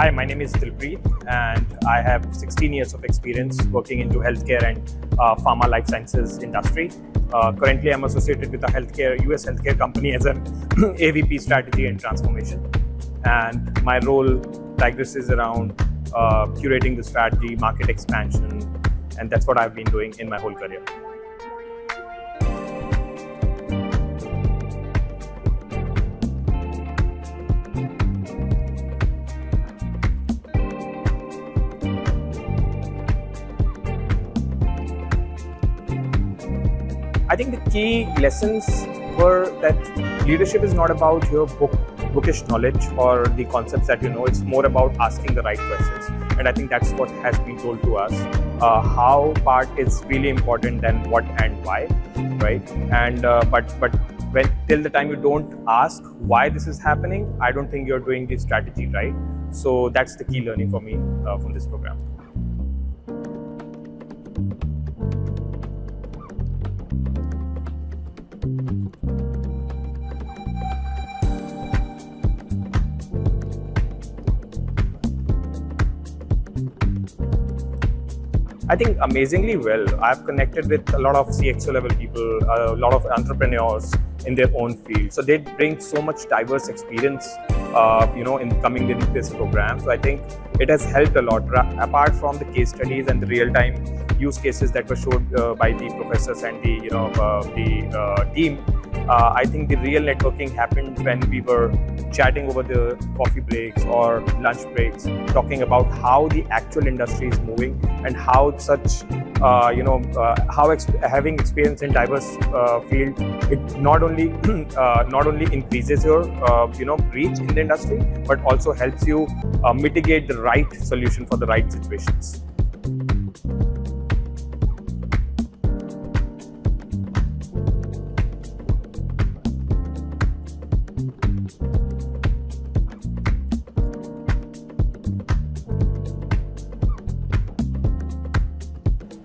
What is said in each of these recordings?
Hi, my name is Dilpreet and I have 16 years of experience working into healthcare and pharma life sciences industry. Currently, I'm associated with a US healthcare company as an AVP strategy and transformation. And my role digresses around curating the strategy, market expansion, and that's what I've been doing in my whole career. I think the key lessons were that leadership is not about your bookish knowledge or the concepts that you know. It's more about asking the right questions, and I think that's what has been told to us. How part is really important than what and why, right? And but when till the time you don't ask why this is happening, I don't think you're doing the strategy right. So that's the key learning for me from this program. I think amazingly well. I've connected with a lot of CXO level people, a lot of entrepreneurs in their own field. So they bring so much diverse experience, in coming in this program. So I think it has helped a lot. Apart from the case studies and the real-time use cases that were showed by the professors and the team, I think the real networking happened when we were chatting over the coffee breaks or lunch breaks, talking about how the actual industry is moving and how such, having experience in diverse field, it not only increases your reach in the industry, but also helps you mitigate the right solution for the right situations.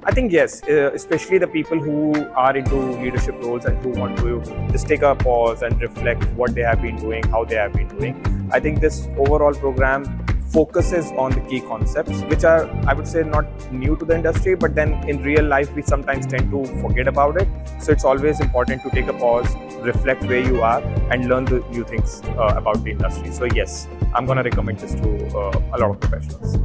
I think yes, especially the people who are into leadership roles and who want to just take a pause and reflect what they have been doing, how they have been doing. I think this overall program focuses on the key concepts, which are, I would say, not new to the industry, but then in real life, we sometimes tend to forget about it. So it's always important to take a pause, reflect where you are, and learn the new things about the industry. So yes, I'm going to recommend this to a lot of professionals.